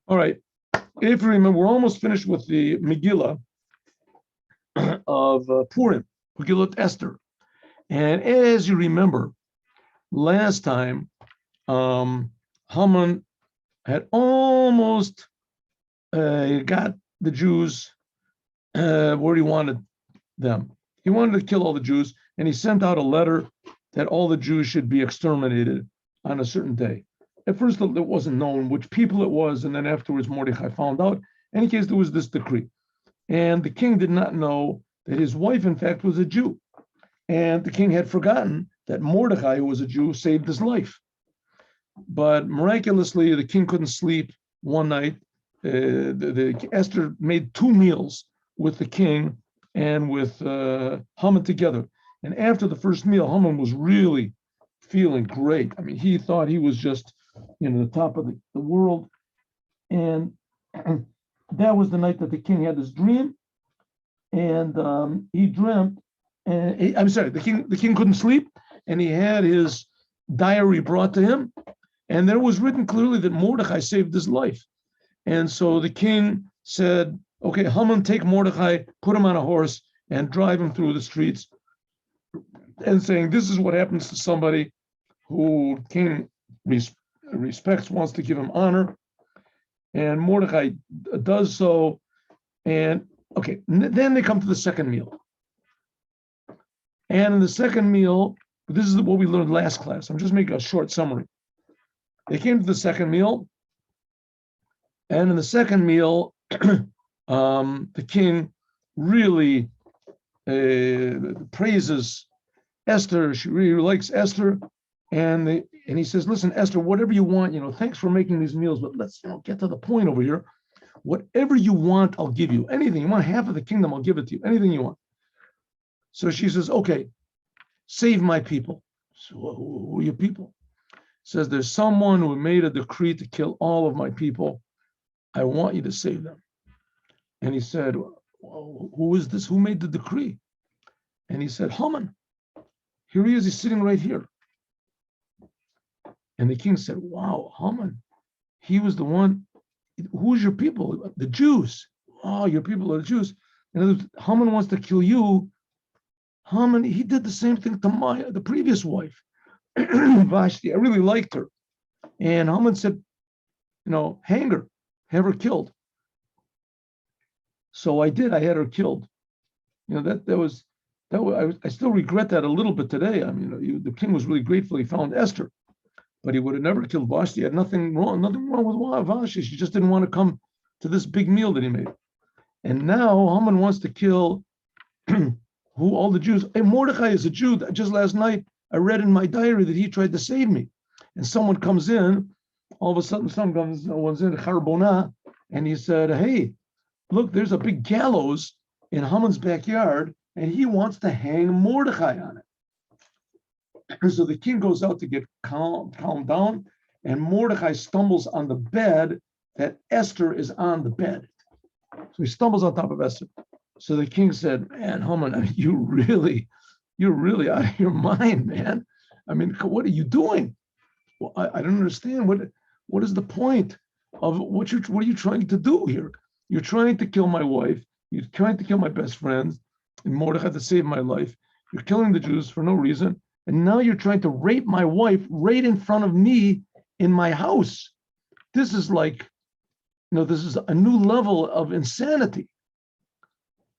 All right. If you remember, we're almost finished with the Megillah of Purim, Megillah Esther. And as you remember, last time, Haman had almost got the Jews where he wanted them. He wanted to kill all the Jews, and he sent out a letter that all the Jews should be exterminated on a certain day. At first, it wasn't known which people it was, and then afterwards, Mordechai found out. In any case, there was this decree. And the king did not know that his wife, in fact, was a Jew. And the king had forgotten that Mordechai, who was a Jew, saved his life. But miraculously, the king couldn't sleep one night. Esther made 2 meals with the king and with Haman together. And after the first meal, Haman was really feeling great. I mean, he thought he was just, the top of the world. And that was the night that the king had this dream. And he dreamt, the king couldn't sleep, and he had his diary brought to him. And there was written clearly that Mordechai saved his life. And so the king said, okay, Haman, take Mordechai, put him on a horse, and drive him through the streets, and saying, this is what happens to somebody who king respects, wants to give him honor. And Mordechai does so. And okay, then they come to the second meal. And in the second meal, this is what we learned last class. I'm just making a short summary. They came to the second meal. And in the second meal, the king really praises Esther. She really likes Esther. And he says, listen, Esther, whatever you want, thanks for making these meals, but let's get to the point over here. Whatever you want, I'll give you. Anything. You want half of the kingdom, I'll give it to you. Anything you want. So she says, okay, save my people. So who are your people? Says, there's someone who made a decree to kill all of my people. I want you to save them. And he said, well, who is this? Who made the decree? And he said, Haman. Here he is. He's sitting right here. And the king said, wow, Haman. He was the one. Who's your people? The Jews. Oh, your people are the Jews. In other words, Haman wants to kill you. Haman, he did the same thing to the previous wife, Vashti. I really liked her. And Haman said, hang her, have her killed. So I did. I had her killed. I still regret that a little bit today. I mean, the king was really grateful he found Esther, but he would have never killed Vashti. He had nothing wrong with Vashti. She just didn't want to come to this big meal that he made. And now Haman wants to kill all the Jews. Hey, Mordechai is a Jew. Just last night, I read in my diary that he tried to save me. And someone comes in, all of a sudden someone's in, Charbonah, and he said, hey, look, there's a big gallows in Haman's backyard, and he wants to hang Mordechai on it. So the king goes out to get calm down, and Mordechai stumbles on the bed that Esther is on the bed. So he stumbles on top of Esther. So the king said, man, Haman, I mean, you're really out of your mind, man. I mean, what are you doing? Well, I don't understand. What is the point of what are you trying to do here? You're trying to kill my wife. You're trying to kill my best friends, and Mordechai to save my life. You're killing the Jews for no reason. And now you're trying to rape my wife right in front of me in my house. This is like, this is a new level of insanity.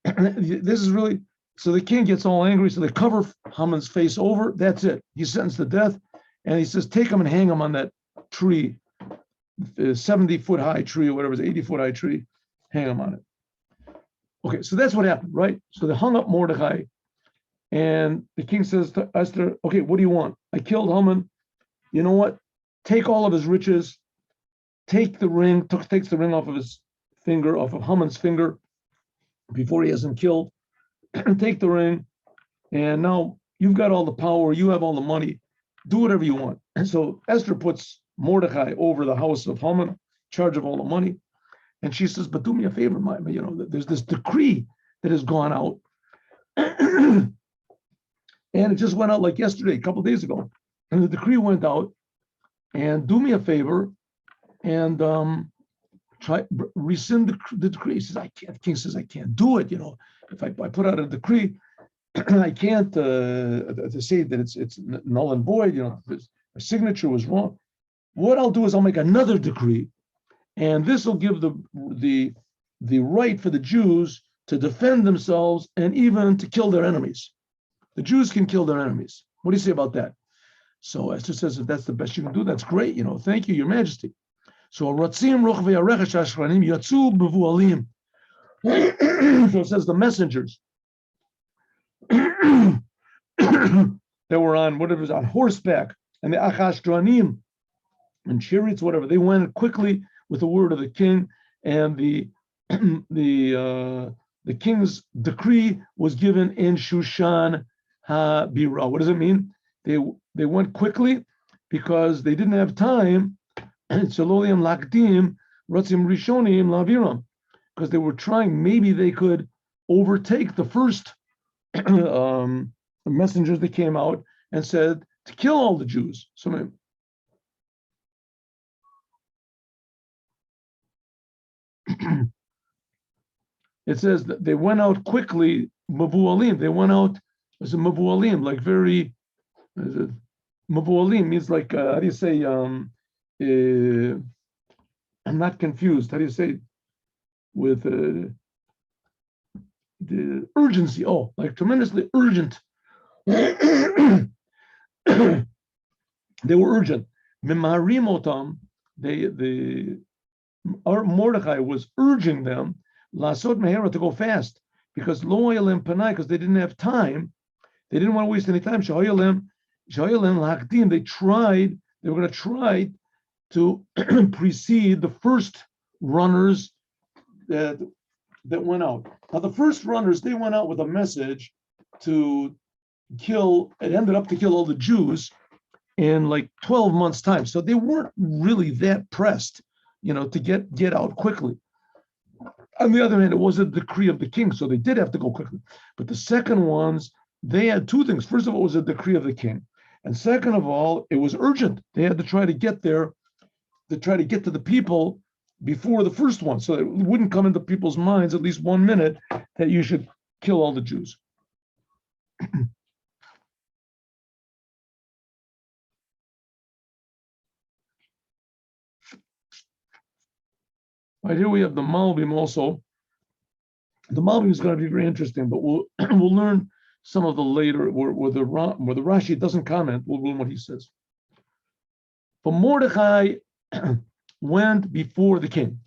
This is really, so the king gets all angry. So they cover Haman's face over. That's it. He's sentenced to death. And he says, take him and hang him on that tree, 70-foot high tree or whatever it is, 80-foot high tree. Hang him on it. Okay, so that's what happened, right? So they hung up Mordechai. And the king says to Esther, okay, what do you want? I killed Haman. You know what? Take all of his riches. Take the ring, takes the ring off of his finger, off of Haman's finger, before he has him killed. Take the ring. And now you've got all the power. You have all the money. Do whatever you want. And so Esther puts Mordechai over the house of Haman, in charge of all the money. And she says, but do me a favor, there's this decree that has gone out. And it just went out like yesterday, a couple of days ago. And the decree went out. And do me a favor and rescind the decree. He says, I can't. The king says, I can't do it. If I put out a decree, I can't to say that it's null and void. My signature was wrong. What I'll do is I'll make another decree, and this will give the right for the Jews to defend themselves and even to kill their enemies. The Jews can kill their enemies. What do you say about that? So Esther says, if that's the best you can do, that's great. Thank you, Your Majesty. So Ratzim Rochvei Arechesh Ashranim Yatzu Bevualim. So it says the messengers that were on whatever was on horseback and the Achashdranim and chariots, whatever, they went quickly with the word of the king, and the king's decree was given in Shushan HaBira. What does it mean? They went quickly because they didn't have time. Shaloliam Lakdim Ratzim Rishonim Laviram, because they were trying. Maybe they could overtake the first messengers that came out and said to kill all the Jews. So it says that they went out quickly, Mavualim. They went out as a Mavualim, like very, Mavualim means like, how do you say, I'm not confused. How do you say with the urgency? Oh, like tremendously urgent. They were urgent. Mimarim Mordechai was urging them lasot mehera to go fast because lo yalim panai, because they didn't have time. They didn't want to waste any time. Shahoyalim lahakdim. They were going to try to precede the first runners that went out. Now the first runners, they went out with a message to kill. It ended up to kill all the Jews in like 12 months' time. So they weren't really that pressed, to get out quickly. On the other hand, it was a decree of the king, so they did have to go quickly. But the second ones, they had two things. First of all, it was a decree of the king. And second of all, it was urgent. They had to try to get there, to try to get to the people before the first one. So it wouldn't come into people's minds at least 1 minute that you should kill all the Jews. Right here we have the Malbim also. The Malbim is going to be very interesting, but we'll learn some of the later where the Rashi doesn't comment. We'll learn what he says. But Mordechai went before the king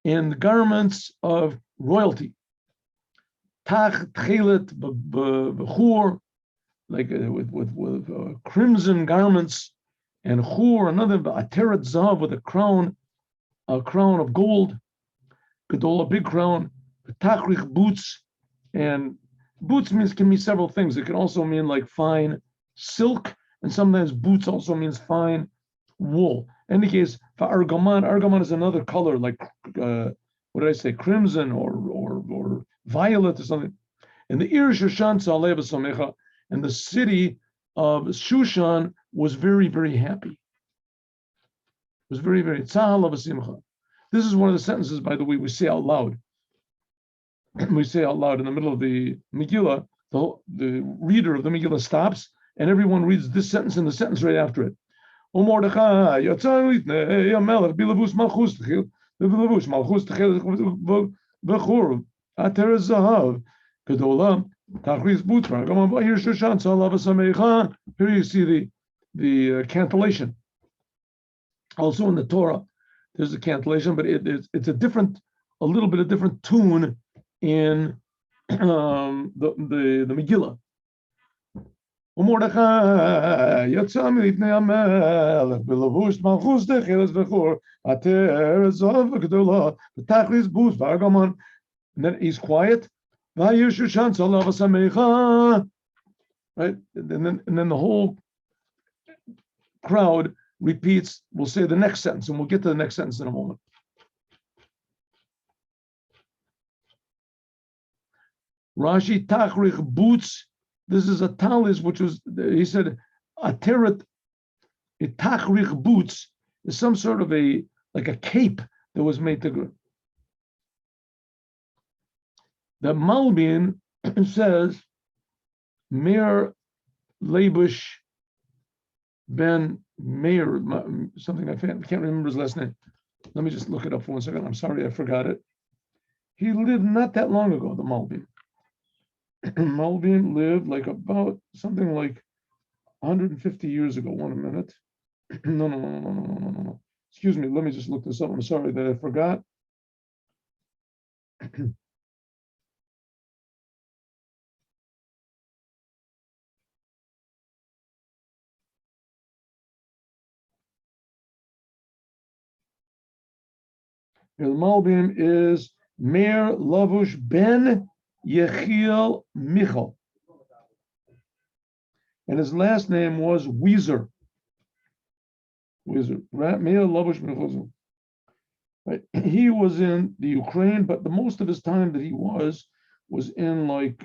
in the garments of royalty. Tach tchelet b'chur, like with crimson garments, and chur, another ateret zav, with a crown of gold, Gedola, big crown, Takrich boots, and boots can mean several things. It can also mean like fine silk, and sometimes boots also means fine wool. In any case, for argaman is another color, like what did I say, crimson or violet or something. And the Ir Shushan Tzaleh B'Samecha, and the city of Shushan was very, very happy. Was very, very tzahal v'simcha. This is one of the sentences, by the way, we say out loud. We say out loud in the middle of the Magila. The reader of the Magila stops, and everyone reads this sentence and the sentence right after it. O Mordechai, yatzah melech bilavus malchus techil, bilavus malchus techil v'chur ateres zahav gedola tachris butzra gamam v'hir shushan tzalav v'samecha. Here you see the cantillation. Also in the Torah, there's a cantillation, but it's a little bit of different tune in the Megillah. Mordechai yatsa milifnei hamelech b'levush malchus decheles v'chur ater zav v'gedola v'tachlis buz v'argaman. And then he's quiet. V'hayir shushan tzalav v'samecha. Right, and then the whole crowd repeats. We'll say the next sentence, and we'll get to the next sentence in a moment. Rashi Tachrich boots. This is a talis, which was, he said, a teret, a Tachrich boots is some sort of like a cape that was made to good. The Malbim says, Meir Labush Ben Meir, something I can't remember his last name. Let me just look it up for 1 second. I'm sorry, I forgot it. He lived not that long ago, the Malbim. Malbim lived like about something like 150 years ago. 1 minute. No. Excuse me, let me just look this up. I'm sorry that I forgot. The Malbim is Meir Lavush Ben Yechiel Michal. And his last name was Weezer. Meir Lavush Michal. Right. He was in the Ukraine, but the most of his time that he was in like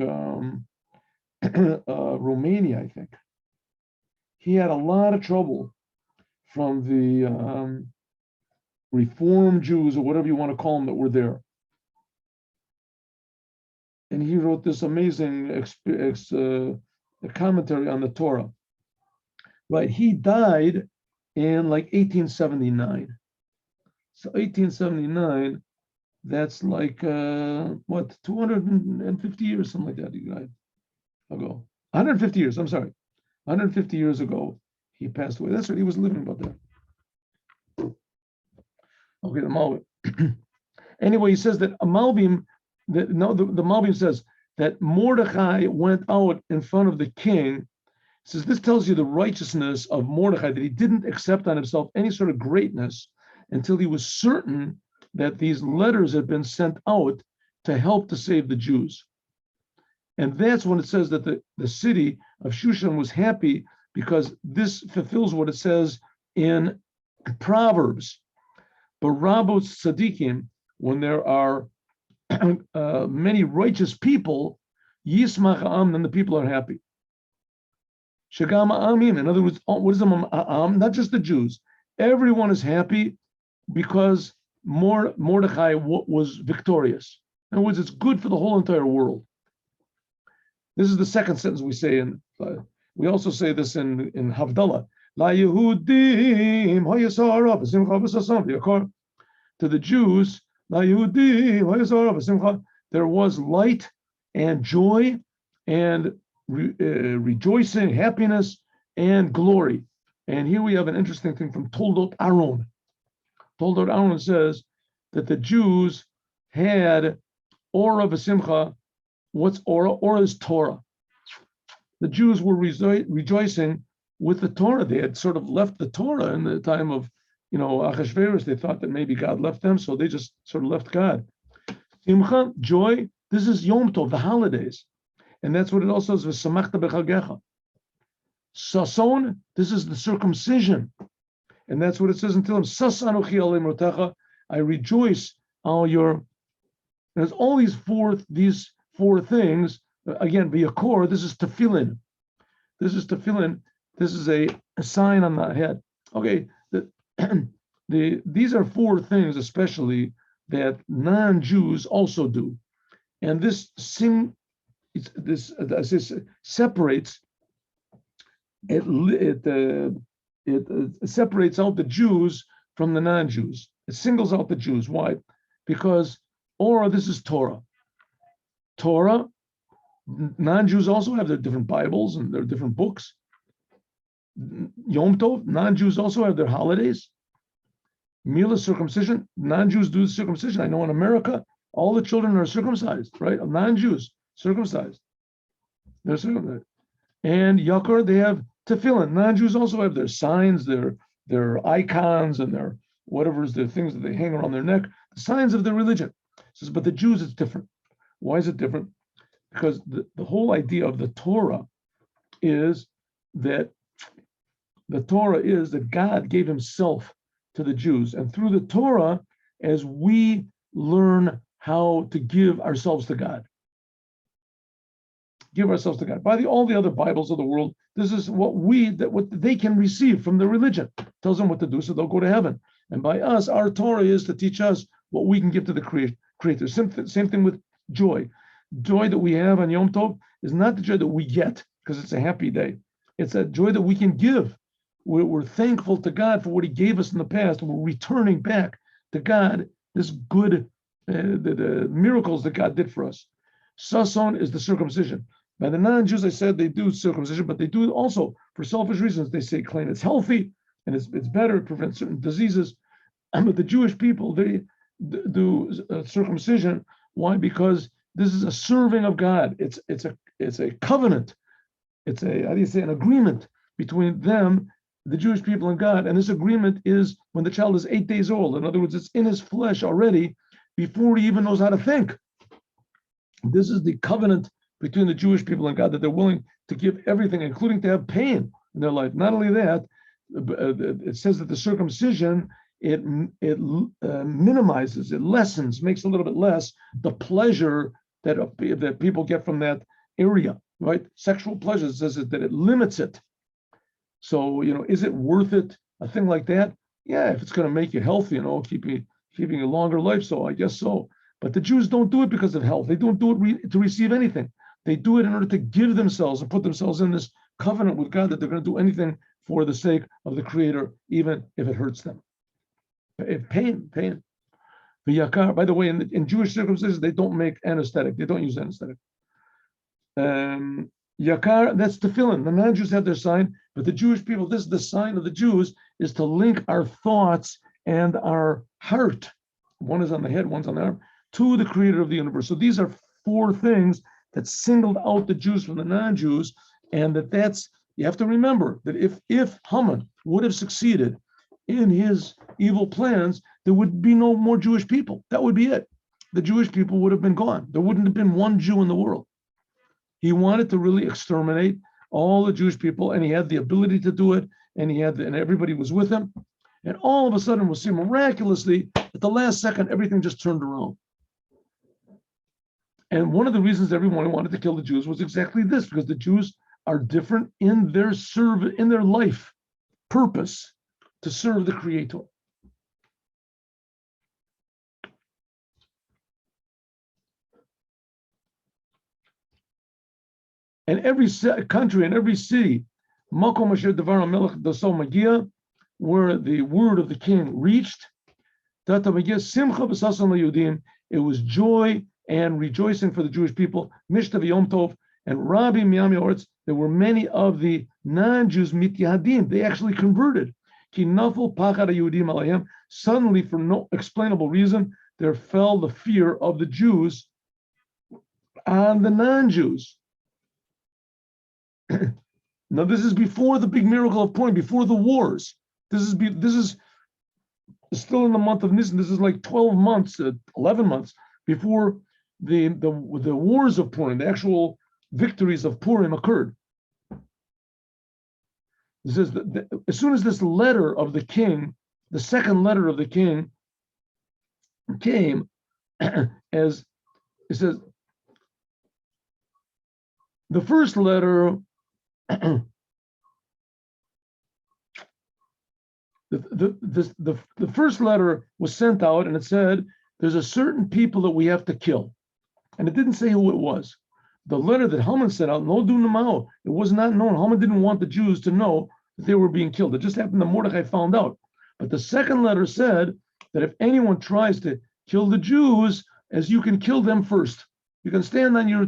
Romania, I think. He had a lot of trouble from the Reform Jews, or whatever you want to call them, that were there. And he wrote this amazing commentary on the Torah. Right, he died in like 1879. So 1879, that's like, 250 years, something like that, he died ago. 150 years, I'm sorry. 150 years ago, he passed away. That's what he was living about that. Okay, the Malbim. Anyway, he says that a Malbim, the Malbim says that Mordechai went out in front of the king. He says this tells you the righteousness of Mordechai, that he didn't accept on himself any sort of greatness until he was certain that these letters had been sent out to help to save the Jews. And that's when it says that the city of Shushan was happy, because this fulfills what it says in Proverbs. But Rabot Tzadikim, when there are many righteous people, Yismach Am, then the people are happy. Shagam Amim, in other words, what is Am? Not just the Jews. Everyone is happy because Mordechai was victorious. In other words, it's good for the whole entire world. This is the second sentence we say in. We also say this in Havdalah. La Yehudim hayasara v'simcha v'sasam v'yakar. To the Jews, La Yehudim hayasara v'simcha. There was light and joy and rejoicing, happiness and glory. And here we have an interesting thing from Toldot Aaron. Toldot Aaron says that the Jews had Ora v'simcha. What's Ora? Ora is Torah. The Jews were rejoicing with the Torah. They had sort of left the Torah in the time of, Achashverosh. They thought that maybe God left them, so they just sort of left God. Simcha, joy. This is Yom Tov, the holidays, and that's what it also says. V'samachta b'chagecha. Sason, this is the circumcision, and that's what it says in Tehillim. Sas anochi alei motecha. I rejoice all your. There's all these four things. Again, v'yakor. This is tefillin. This is tefillin. This is a sign on the head. Okay, these are four things, especially that non-Jews also do, and this separates. It separates out the Jews from the non-Jews. It singles out the Jews. Why? Because this is Torah. Torah. Non-Jews also have their different Bibles and their different books. Yom Tov, non-Jews also have their holidays. Mila, circumcision, non-Jews do the circumcision. I know in America, all the children are circumcised, right? Non-Jews, circumcised. They're circumcised. And Yakar, they have tefillin. Non-Jews also have their signs, their icons, and their whatever is the things that they hang around their neck, the signs of their religion. It says, but the Jews, it's different. Why is it different? Because the whole idea of the Torah is that God gave himself to the Jews. And through the Torah, as we learn how to give ourselves to God. By all the other Bibles of the world, this is what they can receive from their religion. It tells them what to do so they'll go to heaven. And by us, our Torah is to teach us what we can give to the Creator. Same thing with joy. Joy that we have on Yom Tov is not the joy that we get because it's a happy day. It's a joy that we can give. We're thankful to God for what He gave us in the past. We're returning back to God this good, the miracles that God did for us. Sason is the circumcision. By the non-Jews, I said they do circumcision, but they do it also for selfish reasons. They say, claim it's healthy and it's better, it prevents certain diseases. But the Jewish people, they do circumcision. Why? Because this is a serving of God. It's a covenant. It's an agreement between them, the Jewish people, and God. And this agreement is when the child is 8 days old. In other words, it's in his flesh already before he even knows how to think. This is the covenant between the Jewish people and God, that they're willing to give everything, including to have pain in their life. Not only that, it says that the circumcision, it minimizes, it lessens, makes a little bit less the pleasure that people get from that area, right? Sexual pleasure, it says that it limits it. So, is it worth it? A thing like that? Yeah, if it's going to make you healthy, keeping a longer life, so I guess so. But the Jews don't do it because of health. They don't do it to receive anything. They do it in order to give themselves and put themselves in this covenant with God that they're going to do anything for the sake of the Creator, even if it hurts them. Pain. The yakar, by the way, in Jewish circumcision, they don't make anesthetic. They don't use anesthetic. Yakar, that's tefillin. The non-Jews have their sign, but the Jewish people, this is the sign of the Jews, is to link our thoughts and our heart. One is on the head, one's on the arm, to the Creator of the universe. So these are 4 things that singled out the Jews from the non-Jews, and that's, you have to remember that if Haman would have succeeded in his evil plans, there would be no more Jewish people. That would be it. The Jewish people would have been gone. There wouldn't have been one Jew in the world. He wanted to really exterminate all the Jewish people, and he had the ability to do it, and everybody was with him. And all of a sudden, we'll see miraculously, at the last second, everything just turned around. And one of the reasons everyone wanted to kill the Jews was exactly this, because the Jews are different in their life purpose to serve the Creator. And every country and every city, Makom Asher Devar HaMelech Daso Magia, where the word of the king reached, Data Magia Simcha B'Sasan LaYudim, it was joy and rejoicing for the Jewish people, Mishtav Yom Tov, and Rabbi Miyam Yoretz, there were many of the non-Jews mityahadim, they actually converted. Ki nafel pachad HaYudim alayhem, suddenly for no explainable reason, there fell the fear of the Jews on the non-Jews. Now this is before the big miracle of Purim, before the wars. This is still in the month of Nisan. This is like 12 months, 11 months before the wars of Purim, the actual victories of Purim occurred. It says that as soon as this letter of the king, the second letter of the king came, as it says, the first letter, the first letter was sent out, and it said, there's a certain people that we have to kill. And it didn't say who it was. The letter that Haman sent out, no dunamao, it was not known. Haman didn't want the Jews to know that they were being killed. It just happened that Mordechai found out. But the second letter said that if anyone tries to kill the Jews, as you can kill them first, you can stand on your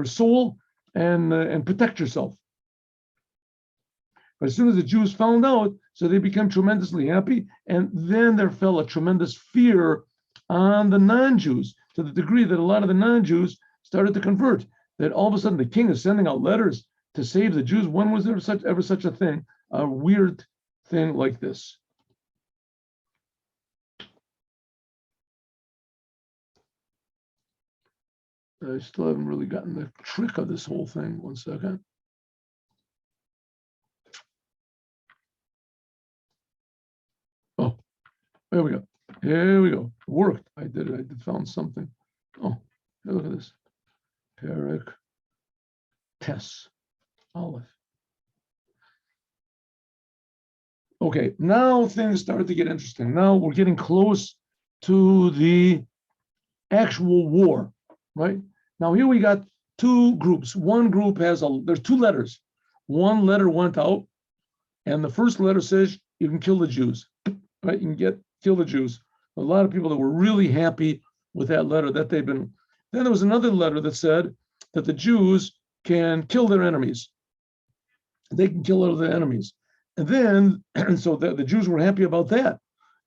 soul and protect yourself. But as soon as the Jews found out, so they became tremendously happy, and then there fell a tremendous fear on the non-Jews, to the degree that a lot of the non-Jews started to convert. That all of a sudden the king is sending out letters to save the Jews. When was there ever such a thing? A weird thing like this. I still haven't really gotten the trick of this whole thing. One second. Oh, there we go. Here we go. It worked. I did it. I found something. Oh, look at this. Perek Tes Aleph. Okay, now things started to get interesting. Now we're getting close to the actual war, right? Now here we got two groups. One group there's two letters. One letter went out, and the first letter says you can kill the Jews, right? You can kill the Jews. A lot of people that were really happy with that letter that they've been. Then there was another letter that said that the Jews can kill their enemies. They can kill all their enemies. And then, and so the Jews were happy about that.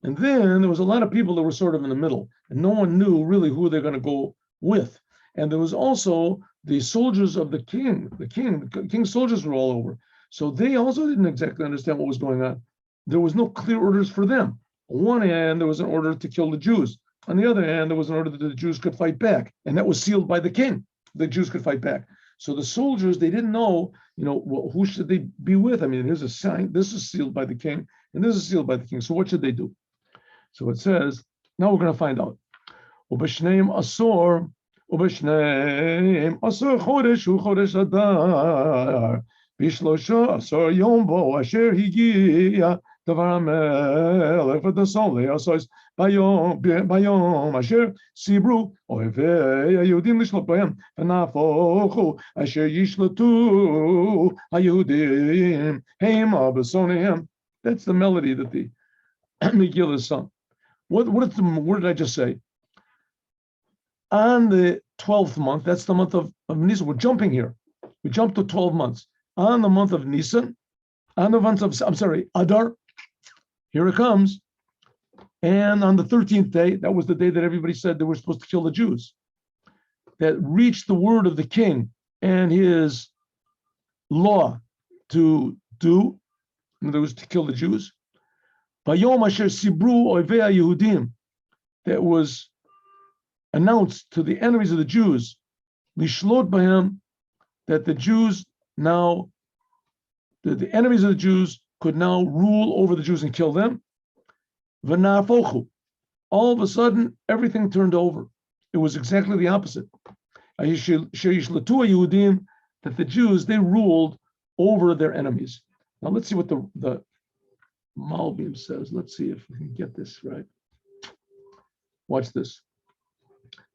And then there was a lot of people that were sort of in the middle, and no one knew really who they're going to go with. And there was also the soldiers of the king. The king's soldiers were all over. So they also didn't exactly understand what was going on. There was no clear orders for them. On one hand, there was an order to kill the Jews. On the other hand, there was an order that the Jews could fight back. And that was sealed by the king. The Jews could fight back. So the soldiers, they didn't know, who should they be with? I mean, here's a sign. This is sealed by the king, and this is sealed by the king. So what should they do? So it says, now we're going to find out. Ubeshneim asor chodesh hu chodesh adar bishlosha asor yom bo asher higia davar hamelech v'dason le'asos bayom asher sibru oivei haYehudim lishlot b'hem v'nafochu asher yishlotu haYehudim heima b'sonihem. That's the melody that the Magila is sung. What did I just say? On the 12th month, that's the month of Nisan. We're jumping here. We jumped to 12 months. On the month of Nisan, on the month of, Adar, here it comes. And on the 13th day, that was the day that everybody said they were supposed to kill the Jews. That reached the word of the king and his law to do, in other words, to kill the Jews. Bayom asher sibru oivei haYehudim, that was announced to the enemies of the Jews, lishlot b'hem, that the Jews now, the enemies of the Jews could now rule over the Jews and kill them. V'nafochu, all of a sudden everything turned over. It was exactly the opposite. Yishlatu haYehudim, that the Jews, they ruled over their enemies. Now let's see what the Malbim says. Let's see if we can get this right. Watch this.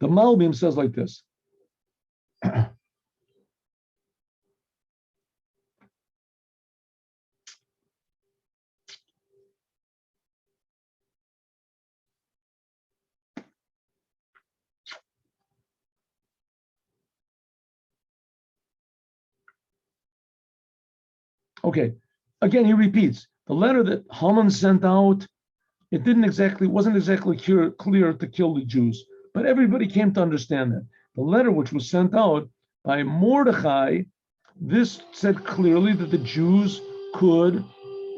The Malbim says like this. Okay, again he repeats. The letter that Haman sent out, it wasn't exactly clear to kill the Jews, but everybody came to understand that. The letter which was sent out by Mordechai, this said clearly that the Jews could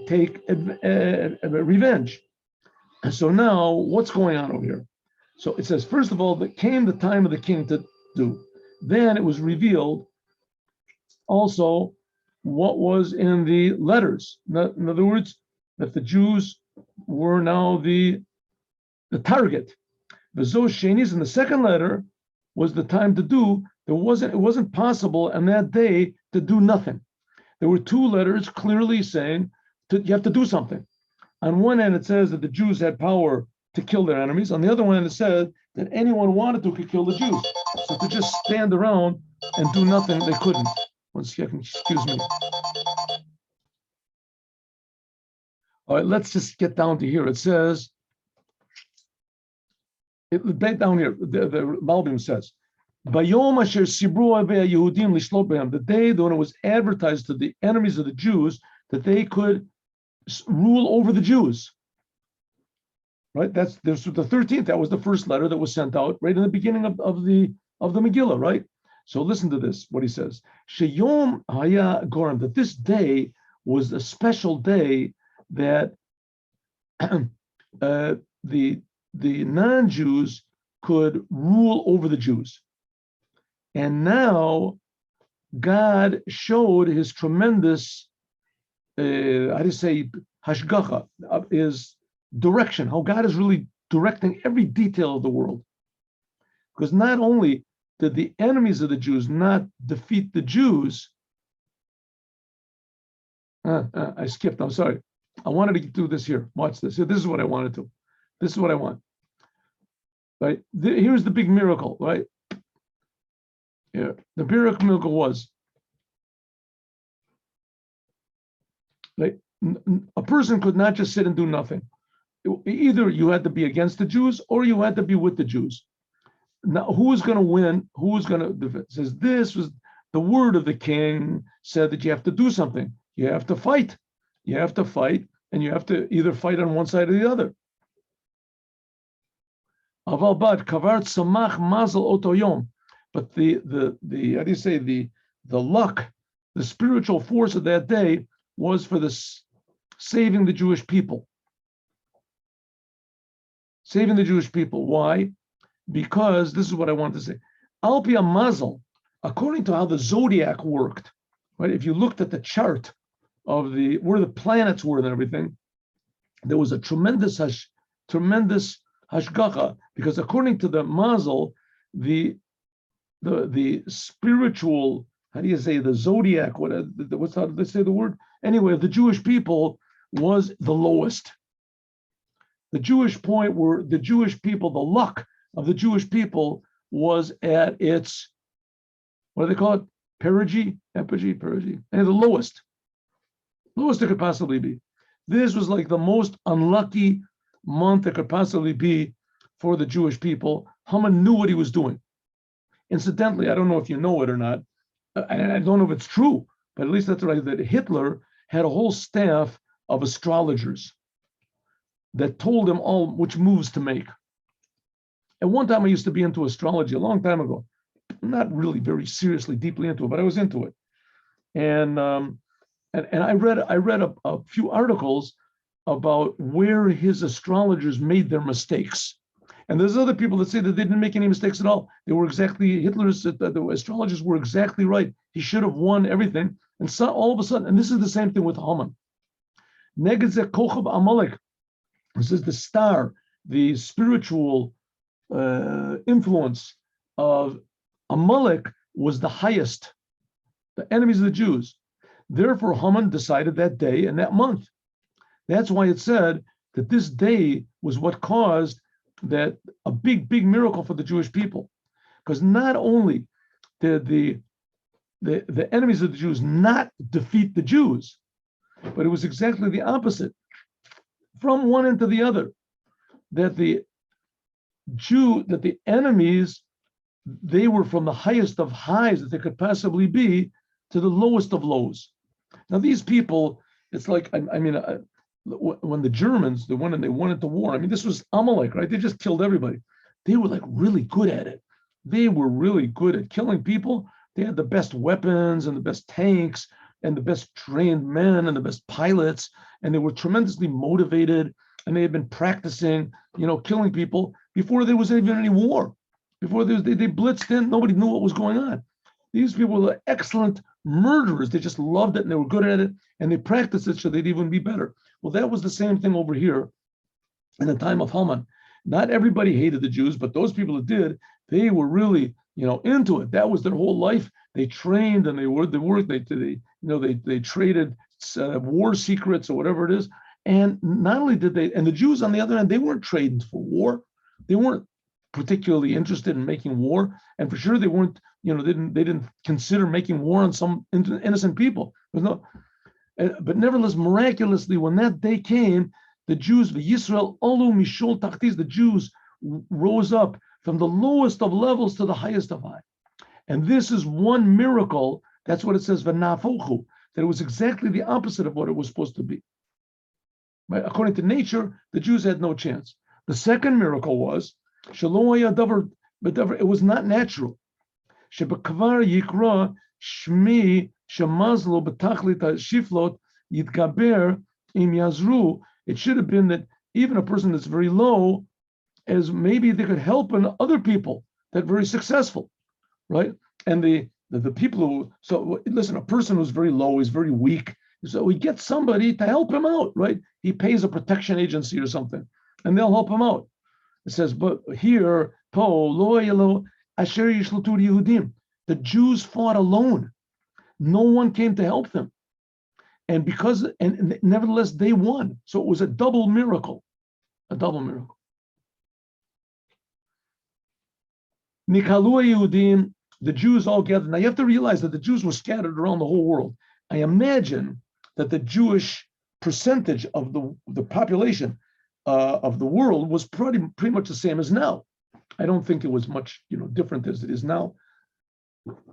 take revenge. And so now, what's going on over here? So it says, first of all, that came the time of the king to do. Then it was revealed also what was in the letters. In other words, that the Jews were now the target. The Zoshenis in the second letter was the time to do. It wasn't possible on that day to do nothing. There were two letters clearly saying you have to do something. On one hand, it says that the Jews had power to kill their enemies. On the other hand, it said that anyone wanted to could kill the Jews. So to just stand around and do nothing, they couldn't. 1 second, excuse me. All right, let's just get down to here. It says, down here, the Malbim says, Bayom asher sibru oivei haYehudim lishlot b'hem, the day when it was advertised to the enemies of the Jews that they could rule over the Jews. Right? That's the 13th. That was the first letter that was sent out right in the beginning of the Magila, right? So listen to this, what he says. Sheyom haya gorim, that this day was a special day that the non-Jews could rule over the Jews. And now God showed his tremendous, hashgacha, his direction, how God is really directing every detail of the world. Because not only did the enemies of the Jews not defeat the Jews, I skipped, I'm sorry. I wanted to do this here. Watch this. This is what I wanted to. This is what I want. Right? Here's the big miracle, right? Here. The miracle was, like, a person could not just sit and do nothing. Either you had to be against the Jews or you had to be with the Jews. Now, who was going to win? Who was going to defend? It says this was the word of the king said that you have to do something. You have to fight. You have to fight, and you have to either fight on one side or the other. But the how do you say, the luck, the spiritual force of that day was for this saving the Jewish people. Saving the Jewish people. Why? Because this is what I want to say. Al pi mazel, according to how the zodiac worked, right? If you looked at the chart of where the planets were and everything, there was a tremendous hashgacha, because according to the mazel, the spiritual, how do you say, the zodiac, what's how do they say the word? Anyway, the Jewish people was the lowest. The Jewish point where the Jewish people, the luck of the Jewish people was at its, what do they call it? Perigee, and the lowest it could possibly be. This was like the most unlucky month it could possibly be for the Jewish people. Haman knew what he was doing. Incidentally, I don't know if you know it or not, and I don't know if it's true, but at least that's right, that Hitler had a whole staff of astrologers that told him all which moves to make. At one time, I used to be into astrology a long time ago. Not really very seriously, deeply into it, but I was into it. And I read a few articles about where his astrologers made their mistakes. And there's other people that say that they didn't make any mistakes at all. They were exactly, the astrologers were exactly right. He should have won everything. And so all of a sudden, and this is the same thing with Haman. Neged ze kochab Amalek. This is the star, the spiritual influence of Amalek was the highest, the enemies of the Jews. Therefore, Haman decided that day and that month. That's why it said that this day was what caused that a big miracle for the Jewish people. Because not only did the enemies of the Jews not defeat the Jews, but it was exactly the opposite. From one end to the other, that the enemies, they were from the highest of highs that they could possibly be to the lowest of lows. Now these people, it's like, when the Germans, they went into war, this was Amalek, right? They just killed everybody. They were like really good at it. They were really good at killing people. They had the best weapons and the best tanks and the best trained men and the best pilots, and they were tremendously motivated, and they had been practicing, killing people before there was even any war. Before they blitzed in, nobody knew what was going on. These people were excellent murderers. They just loved it and they were good at it, and they practiced it so they'd even be better. Well, that was the same thing over here in the time of Haman. Not everybody hated the Jews, but those people that did, they were really, into it. That was their whole life. They trained and they worked. They traded war secrets or whatever it is. And not only did they, and the Jews on the other hand, they weren't trading for war. They weren't particularly interested in making war, and for sure they weren't. They didn't consider making war on some innocent people. But nevertheless, miraculously, when that day came, the Jews, Yisrael Olu Mishol Tachtis, the Jews rose up from the lowest of levels to the highest of high. And this is one miracle. That's what it says, V'nafochu, that it was exactly the opposite of what it was supposed to be. Right? According to nature, the Jews had no chance. The second miracle was, it was not natural. Shebekvar yikra shmi shemazlo betachlit shiflot yitgaber im yazru. It should have been that even a person that's very low, as maybe they could help other people that are very successful, right? And the people who, so listen, a person who's very low is very weak. So we get somebody to help him out, right? He pays a protection agency or something, and they'll help him out. It says, but here, the Jews fought alone. No one came to help them. and nevertheless they won. So it was a double miracle, Nikalu Yehudim, the Jews all gathered. Now you have to realize that the Jews were scattered around the whole world. I imagine that the Jewish percentage of the population of the world was pretty much the same as now. I don't think it was much different as it is now.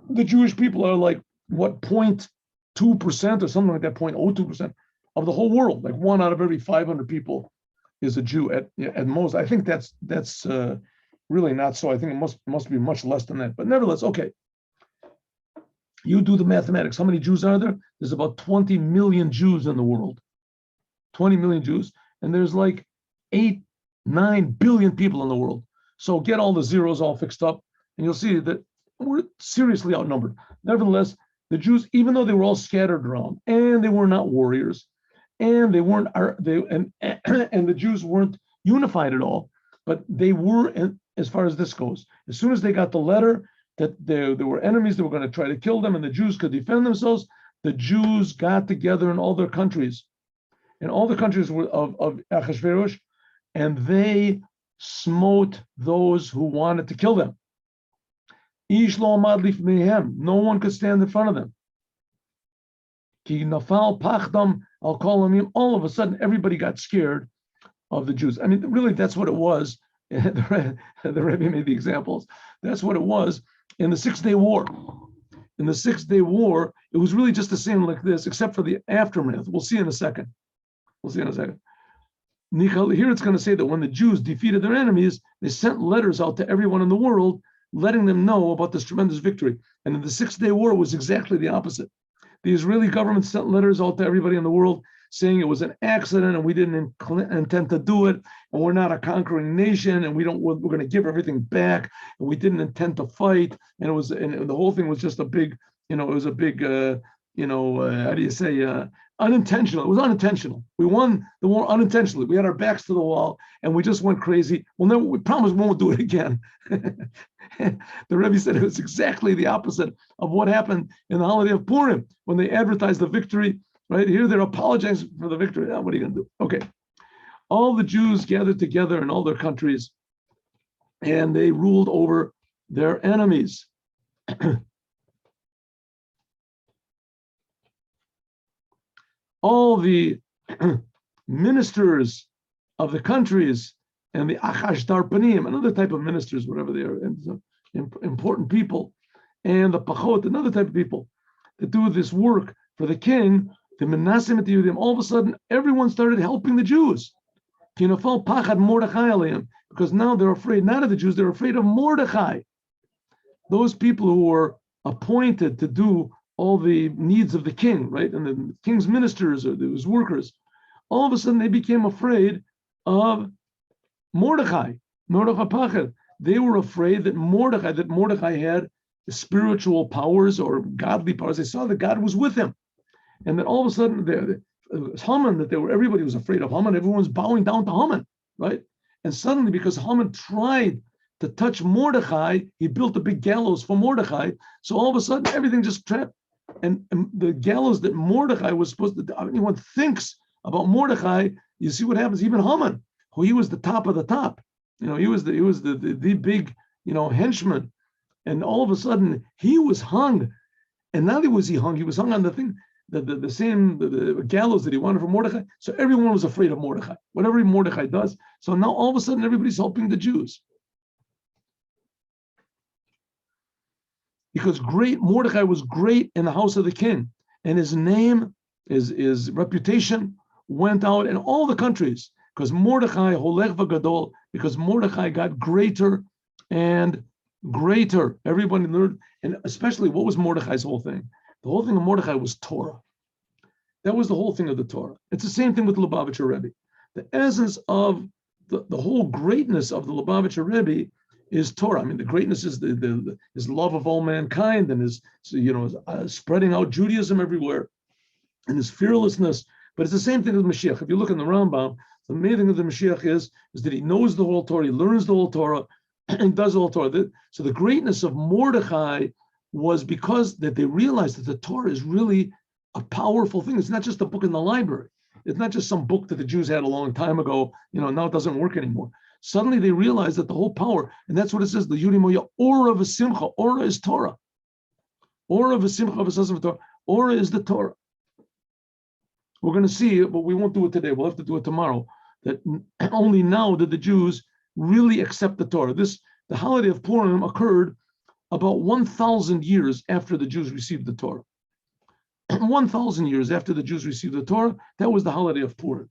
The Jewish people are like what 0.2% or something like that, 0.02% of the whole world. Like 1 out of every 500 people is a Jew at most. I think that's really not so. I think it must be much less than that. But nevertheless, okay. You do the mathematics. How many Jews are there? There's about 20 million Jews in the world. 20 million Jews. And there's like 8-9 billion people in the world. So get all the zeros all fixed up, and you'll see that we're seriously outnumbered. Nevertheless, the Jews, even though they were all scattered around, and they were not warriors, and they weren't and the Jews weren't unified at all, but they were, as far as this goes. As soon as they got the letter that there were enemies that were going to try to kill them, and the Jews could defend themselves, the Jews got together in all their countries, of Achashverosh, and they smote those who wanted to kill them. No one could stand in front of them. All of a sudden, everybody got scared of the Jews. I mean, really, that's what it was. The Rebbe made the examples. That's what it was in the 6-day war. In the 6-day war, it was really just the same like this, except for the aftermath. We'll see in a second. Here it's going to say that when the Jews defeated their enemies, they sent letters out to everyone in the world, letting them know about this tremendous victory. And in the 6-day war, it was exactly the opposite. The Israeli government sent letters out to everybody in the world saying it was an accident and we didn't intend to do it, and we're not a conquering nation, and we're going to give everything back, and we didn't intend to fight. And the whole thing was just a big, how do you say, unintentional. It was unintentional. We won the war unintentionally. We had our backs to the wall and we just went crazy. We promise we won't do it again. The Rebbe said it was exactly the opposite of what happened in the holiday of Purim when they advertised the victory. Right here, they're apologizing for the victory. Now, what are you going to do? Okay. All the Jews gathered together in all their countries, and they ruled over their enemies. All the ministers of the countries and the Achash Darpanim, another type of ministers, whatever they are, and important people, and the Pachot, another type of people that do this work for the king, the Menassim at the Yehudim, all of a sudden, everyone started helping the Jews. Because now they're afraid not of the Jews, they're afraid of Mordechai. Those people who were appointed to do all the needs of the king, right? And the king's ministers or his workers, all of a sudden they became afraid of Mordechai. They were afraid that Mordechai had spiritual powers or godly powers. They saw that God was with him. And then all of a sudden Haman, everybody was afraid of Haman. Everyone's bowing down to Haman, right? And suddenly, because Haman tried to touch Mordechai, he built a big gallows for Mordechai. So all of a sudden everything just trapped. And the gallows that Mordechai was supposed to, anyone thinks about Mordechai, you see what happens. Even Haman, who he was the top of the top, he was the big, henchman, and all of a sudden he was hung. And not only was he hung on the thing, the same gallows that he wanted for Mordechai. So everyone was afraid of Mordechai, whatever Mordechai does. So now all of a sudden everybody's helping the Jews. Because Mordechai was great in the house of the king, and his name, his reputation went out in all the countries. Because Mordechai holech v'gadol, because Mordechai got greater and greater. Everybody learned, and especially what was Mordechai's whole thing? The whole thing of Mordechai was Torah. That was the whole thing of the Torah. It's the same thing with the Lubavitcher Rebbe. The essence of the whole greatness of the Lubavitcher Rebbe is Torah. I mean, the greatness is his love of all mankind and his spreading out Judaism everywhere and his fearlessness. But it's the same thing with Mashiach. If you look in the Rambam, the main thing of the Mashiach is that he knows the whole Torah, he learns the whole Torah, and does the whole Torah. So the greatness of Mordechai was because that they realized that the Torah is really a powerful thing. It's not just a book in the library. It's not just some book that the Jews had a long time ago. Now it doesn't work anymore. Suddenly they realize that the whole power, and that's what it says, the Yudimoya, Ora v'simcha. Ora is Torah. Ora v'simcha v'sasam Torah. Ora is the Torah. We're going to see it, but we won't do it today. We'll have to do it tomorrow. That only now did the Jews really accept the Torah. The holiday of Purim occurred about 1,000 years after the Jews received the Torah. 1,000 years after the Jews received the Torah, that was the holiday of Purim.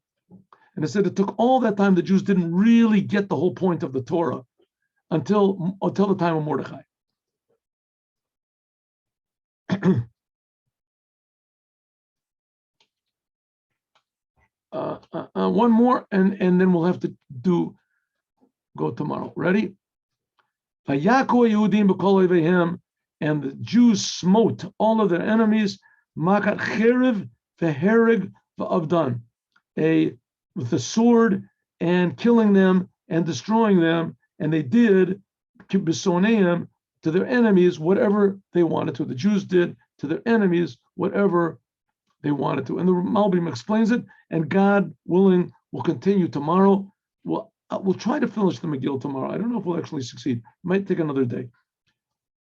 And it said it took all that time. The Jews didn't really get the whole point of the Torah until the time of Mordechai. One more, and then we'll have to go tomorrow. Ready? And the Jews smote all of their enemies, makat cherev v'hereg v'avdan, with the sword and killing them and destroying them, and they did b'soneim to their enemies whatever they wanted to. The Jews did to their enemies whatever they wanted to. And the Malbim explains it, and God willing, we'll continue tomorrow. We'll try to finish the Magila tomorrow. I don't know if we'll actually succeed. It might take another day.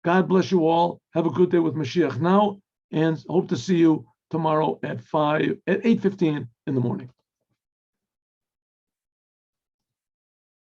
God bless you all. Have a good day with Mashiach now, and hope to see you tomorrow at 8:15 in the morning.